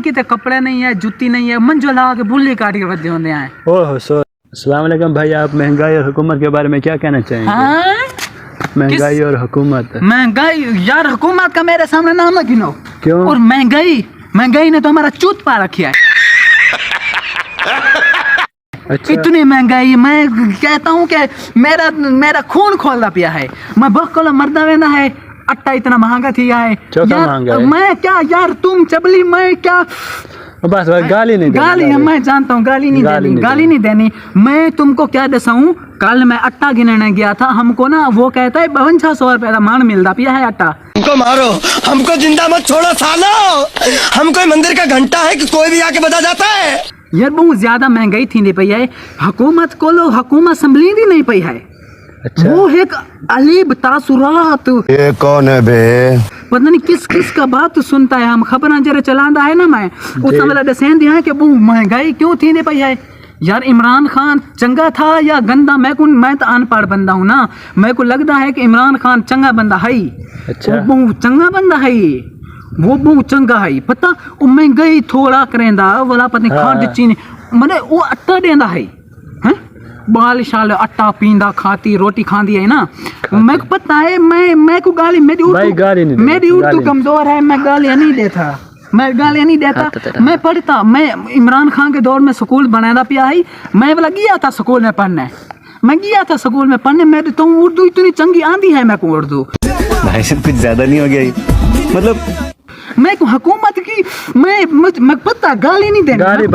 किते कपड़े नहीं है, जुत्ती नहीं है, मंजो ला के बुल्ली काट के बदे होंगे हैं। ओह सो अस्सलाम वालेकुम भाई, आप महंगाई और हुकूमत के बारे में क्या कहना चाहेंगे? हाँ? महंगाई और हुकूमत। महंगाई यार, हुकूमत का मेरे सामने नाम ना गिनो। क्यों? और महंगाई ने तो हमारा चूत पा रखा है। अच्छा। इतनी महंगाई, मैं कहता हूँ कि मेरा खून खोलता पिया है। मैं बकला मरदा वेना है, आटा इतना महंगा थी है यार। मैं क्या यार, तुम चबली, मैं क्या बस गाली नहीं देनी। गाली मैं जानता हूँ, गाली नहीं देनी। मैं तुमको क्या दसाऊं, कल मैं आटा गिनने गया था, हमको ना वो कहता है 5200 रुपए का मान मिलता पिया है आटा। हमको मारो, हमको जिंदा मत छोड़ो सालो, हम कोई मंदिर का घंटा है कि कोई भी आके बजा जाता है। यार बहुत ज्यादा महंगाई थी नहीं पई है, हुकूमत को लो, हुकूमत संभली भी नहीं पई है। अच्छा। वो एक अलीब तासुरात, ये कौन है बे? पता नहीं किस का बात सुनता है। हम खबर जरा चलाता है ना, मैं उस समय दसें दिया है कि वो महंगाई क्यों थी नहीं पई है। यार इमरान खान चंगा था या गंदा? मैं तो अनपढ़ बंदा हूँ ना, मेरे को लगता है कि इमरान खान चंगा बंदा है। अच्छा। वो चंगा बंदा है, वो बहुत चंगा है। पता वो महंगाई थोड़ा करेंदा वाला, पता नहीं खान चीनी मैंने वो आटा देंदा है, बाल शाल आटा पींदा, खाती रोटी खाती है ना। मैं को पता है, मैं को गाली, मेरी उर्दू कमजोर है, मैं गालियाँ नहीं देता, मैं पढ़ता। मैं इमरान खान के दौर में स्कूल बनाना पिया है, मैं वाला गया था स्कूल में पढ़ने, मेरी तो उर्दू इतनी चंगी आंदी है। मैं को उर्दू भाई साहब कुछ ज्यादा नहीं हो गया, मतलब मैं को हुकूमत की मैं पता गाली नहीं देनी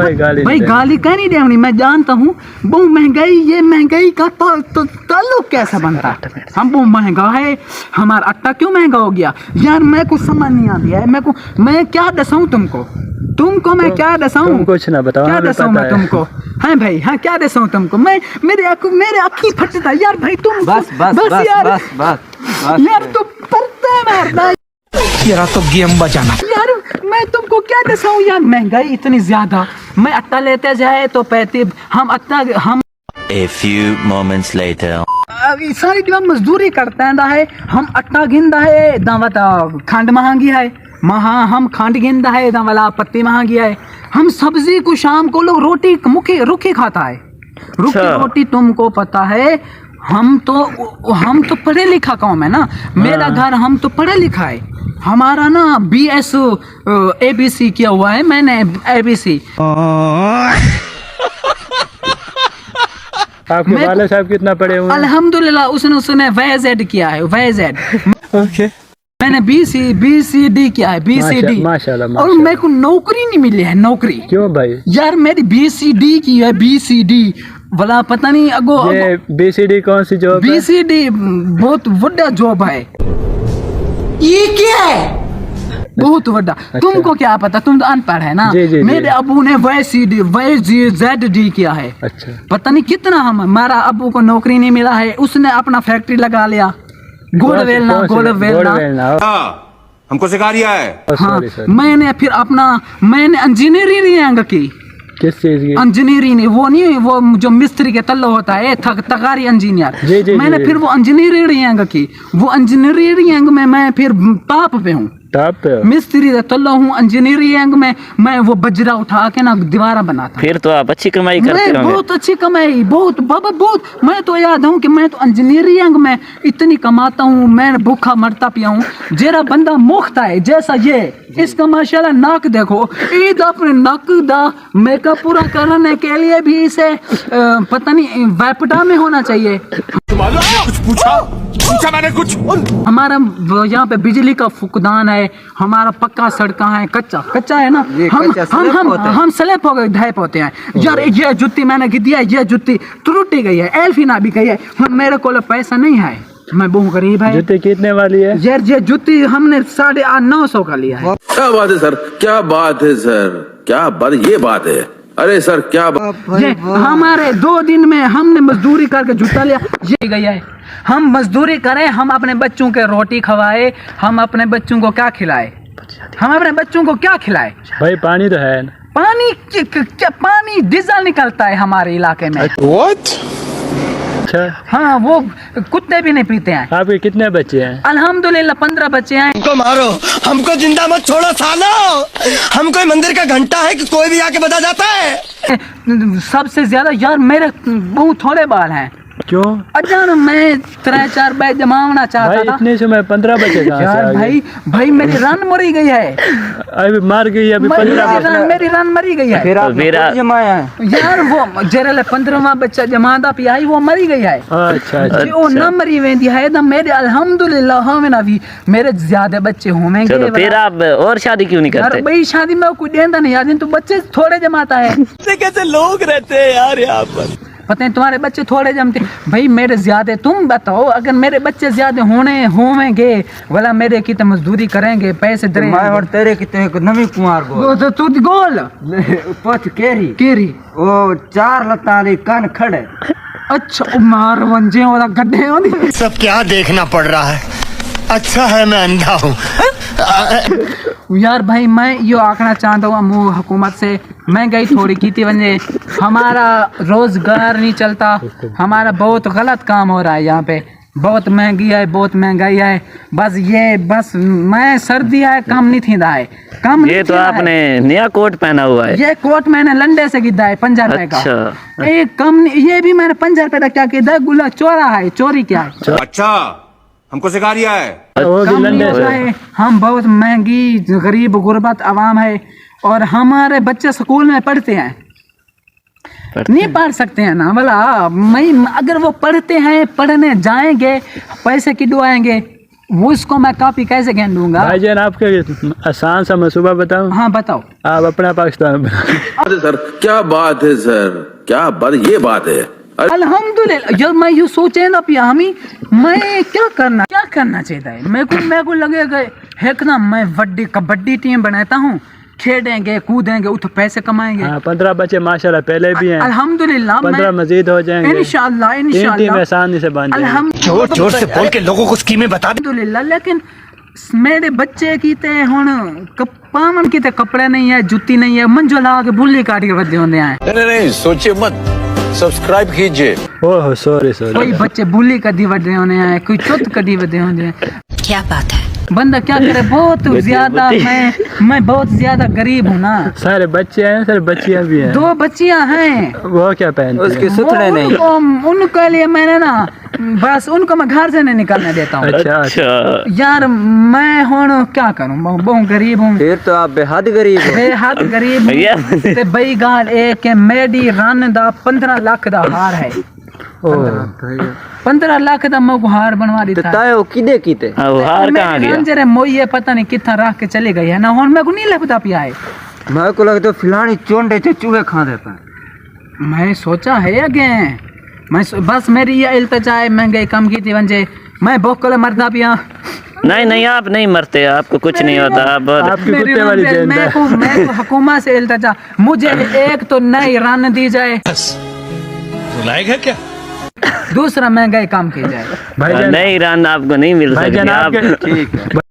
भाई गाली कह नहीं देनी। मैं जानता हूँ बहुत महंगाई, ये महंगाई का ताल्लुक कैसा बनता है। हम बहुत महंगा है, हमारा आटा क्यों महंगा हो गया यार? मैं कुछ समझ नहीं आती है। मैं क्या दसाऊं तुमको मैं क्या दसाऊं? कुछ ना बताओ, क्या दसाऊं मैं तुमको? हाँ भाई, हाँ क्या दसाऊं तुमको? मैं मेरे आँखी फटता यार। भाई तुम बस यार तुम पढ़ते मारना यार, तो गेम बजाना यार। मैं तुमको क्या दसाऊं यार, महंगाई इतनी ज्यादा। मैं आटा लेते जाए तो पैसे हम A few moments later. सारी जगह मजदूरी करते हैं, हम आटा गिनदा है दावत, खंड महंगी है, हम खंड गिनदा है दावला, पत्ती महंगी है। हम सब्जी को शाम को लोग रोटी रुखी खाता है, रुखी रोटी। तुमको पता है हम तो पढ़े लिखा कौम है ना, मेरा घर हम तो पढ़े लिखा है। हमारा ना BS ABC किया हुआ है, मैंने ABC। आपके वाले साहब कितना पढ़े हुए हैं? अल्हम्दुलिल्लाह उसने VZ किया है, VZ। ओके। मैंने BCD किया है, BCD। माशाल्लाह। और मेरे को नौकरी नहीं मिली है, नौकरी। क्यों भाई? यार मेरी BCD की है, BCD वाला पता नहीं अगो। ये BCD कौन सी जॉब? BCD बहुत बड़ा जॉब है। ये क्या है? बहुत बड़ा। अच्छा। तुमको क्या पता, तुम तो अनपढ़ है ना। जी। मेरे अबू ने VZD किया है। अच्छा। पता नहीं कितना हमारा अबू को नौकरी नहीं मिला है, उसने अपना फैक्ट्री लगा लिया, गोल वेलना। हमको सिखा दिया है। हाँ, मैंने इंजीनियरिंग की। किस चीज की? इंजीनियरिंग, वो जो मिस्त्री के तल्लो होता है, तगारी इंजीनियर। मैंने फिर वो इंजीनियरिंग की, वो इंजीनियरिंग में मैं फिर टॉप पे हूँ। मिस्त्री तल्लो हूँ इंजीनियरिंग में। मैं वो बजरा उठा के ना दीवारा बनाता। फिर तो आप अच्छी कमाई करते होंगे। बहुत अच्छी कमाई, बहुत बाबा बहुत। मैं तो याद हूँ कि मैं तो इंजीनियरिंग में इतनी कमाता हूँ, मैं भूखा मरता पिया हूँ। जरा बंदा मुख्ता है जैसा ये, इसका माशाल्लाह नाक देखो, ईद अपने नाक दा मेकअप पूरा करने के लिए भी इसे पता नहीं वैपटा में होना चाहिए। कुछ पूछा मैंने कुछ। हमारा यहाँ पे बिजली का फुकदान है, हमारा पक्का सड़का है, कच्चा है ना। हम स्लैब हो गए, ढैप होते हैं यार। ये जुत्ती मैंने दिया, ये जुत्ती टूटी गई है, एल्फिना भी गई है। मेरे को पैसा नहीं है, मैं बहुत गरीब है। जुत्ती कितने वाली है यार? ये जुत्ती हमने 950 का लिया है। क्या बात है सर, क्या बात है सर, क्या बात, ये बात है। अरे सर क्या ये हमारे 2 दिन में हमने मजदूरी करके जूता लिया, ये गया है। हम मजदूरी करें, हम अपने बच्चों के रोटी खवाए, हम अपने बच्चों को क्या खिलाए? भाई पानी तो है ना। पानी डीजल निकलता है हमारे इलाके में। What? अच्छा, हाँ वो कुत्ते भी नहीं पीते हैं। आपके कितने बच्चे हैं? अल्हम्दुलिल्लाह 15 बच्चे हैं। हमको मारो, हमको जिंदा मत छोड़ो सालो। हम कोई मंदिर का घंटा है कि कोई भी आके बजा जाता है। सबसे ज्यादा यार मेरे बहुत थोड़े बाल हैं। क्यों अजान मैं 3-4 बैग जमाना चाहता भाई? था इतने से मैं 15 बच्चे कहाँ से यार। आ गए? भाई मेरी रन मरी गई है। अभी मार गई, अभी 15 बच्चे। मेरी रन मरी गई है तो मेरा यार। वो जेरल 15वां बच्चा जमादा पियाई वो मरी गई है। अच्छा अच्छा, वो न मरी वेंदी है ना मेरे अल्हम्दुलिल्लाह हमें ना भी मेरे ज्यादा बच्चे होंगे। चलो फिर आप और शादी क्यों नहीं यार करते? भाई शादी में कोई देता नहीं यार, तो बच्चे थोड़े जमाता है। कैसे लोग रहते हैं यार यहाँ पर। पता है तुम्हारे बच्चे थोड़े जमते भाई, मेरे ज्यादा। तुम बताओ अगर मेरे बच्चे ज्यादा होंगे वाला मेरे की तो मजदूरी करेंगे, पैसे दे और तेरे कितने नवी कुमार गो तो तू गोल पथ केरी केरी वो 4 लतारी कन खड़े। अच्छा मार वंजे वाला गड्ढे होंगे। सब क्या देखना पड़ रहा है। अच्छा है मैं अंधा हूँ। यार भाई मैं यो आखना चाहता हूँ मु हुकूमत से, महंगाई थोड़ी की थी वजह हमारा रोजगार नहीं चलता। हमारा बहुत गलत काम हो रहा है यहाँ पे, बहुत महंगी है, बहुत महंगाई है। बस मैं सर्दी है कम नहीं थी है कम। ये तो आपने नया कोट पहना हुआ है। ये कोट मैंने लंडे से गिद्दा है 50 रुपए का। अच्छा। ये कम नहीं, ये भी मैंने 50 रुपए का क्या किया गुला चोरा है, चोरी क्या है। अच्छा हमको सिखा रिया है। वो भी कम नहीं लंडे होता से। है। हम बहुत महंगी गरीब गुर्बत आवाम है और हमारे बच्चे स्कूल में पढ़ते हैं, नहीं पढ़ सकते हैं ना भला। मैं अगर वो पढ़ते हैं, पढ़ने जाएंगे, पैसे किडवाएंगे, वो इसको मैं कॉपी कैसे गेन दूंगा? भाईजान आपके आसान सा मसूबा बताऊं? हाँ बताओ। आप अपना पाकिस्तान बना। अरे सर क्या बात है सर, क्या बात, ये बात है। अल्हम्दुलिल्लाह जब मैं ये सोचे ना पिया हमी मैं क्या करना चाहिए मेरे को लगेगा है ना मैं बड़ी कबड्डी टीम बनाता हूँ, खेलेंगे कूदेंगे उठ पैसे कमाएंगे। हाँ 15 बच्चे माशाल्लाह पहले भी हैं, अल्हम्दुलिल्लाह 15 मजीद हो जाएंगे इंशाल्लाह टीम आसानी से बन जाएंगे। जोर जोर से बोल के लोगों को स्कीमें बता दे। अल्हम्दुलिल्लाह। लेकिन मेरे बच्चे की ते हुन पावन की ते कपड़े नहीं है, जुत्ती नहीं है, मंजो ला के बुल्ली काट के बदले होंगे हैं। नहीं सोचिए मत, सब्सक्राइब कीजिए। ओह सॉरी कोई बच्चे बुल्ली कदी बदले होने हैं, कोई चुत कदी बदले होने हैं। क्या बात है? बंदा क्या करे, बहुत ज्यादा मैं बहुत ज्यादा गरीब हूँ ना। सारे बच्चे हैं, सारे बच्चियां भी हैं। 2 बच्चियां हैं। वो क्या पहनती उसके हैं? सुथरे नहीं। उनके लिए मैंने ना बस उनको मैं घर से नहीं निकलने देता हूँ। अच्छा यार मैं हूँ क्या करूँ, बहुत गरीब हूँ। फिर तो आप बेहद गरीब हो। बेहद गरीब हूँ। ते बई गाल एक है मेरी रन दा 15 लाख दा हार है। 15 लाख दा मैं हार बनवा दी था। ताए वो किदे कीते वो हार कहाँ गया? जरे मोये पता नहीं कितना रख के चले गई है ना, हुन मेरे को नहीं लगता पिया है। मेरे को लगता फिलानी चोंडे च चूहे खा देता है। मैं सोचा है अगे बस मेरी ये इल्तिजा है महंगाई कम की थी वंजे मैं बोकल मरदा पिया। नहीं आप नहीं मरते, आपको कुछ नहीं होता। आप आपकी कुत्ते वाली देन मैं को हुकूमत से इल्तिजा, मुझे एक तो नई रन दी जाए, रुलाएगा क्या? दूसरा महंगाई कम की जाए। भाईजान नहीं रन आपको नहीं मिल भाईजान सकती। आप आपके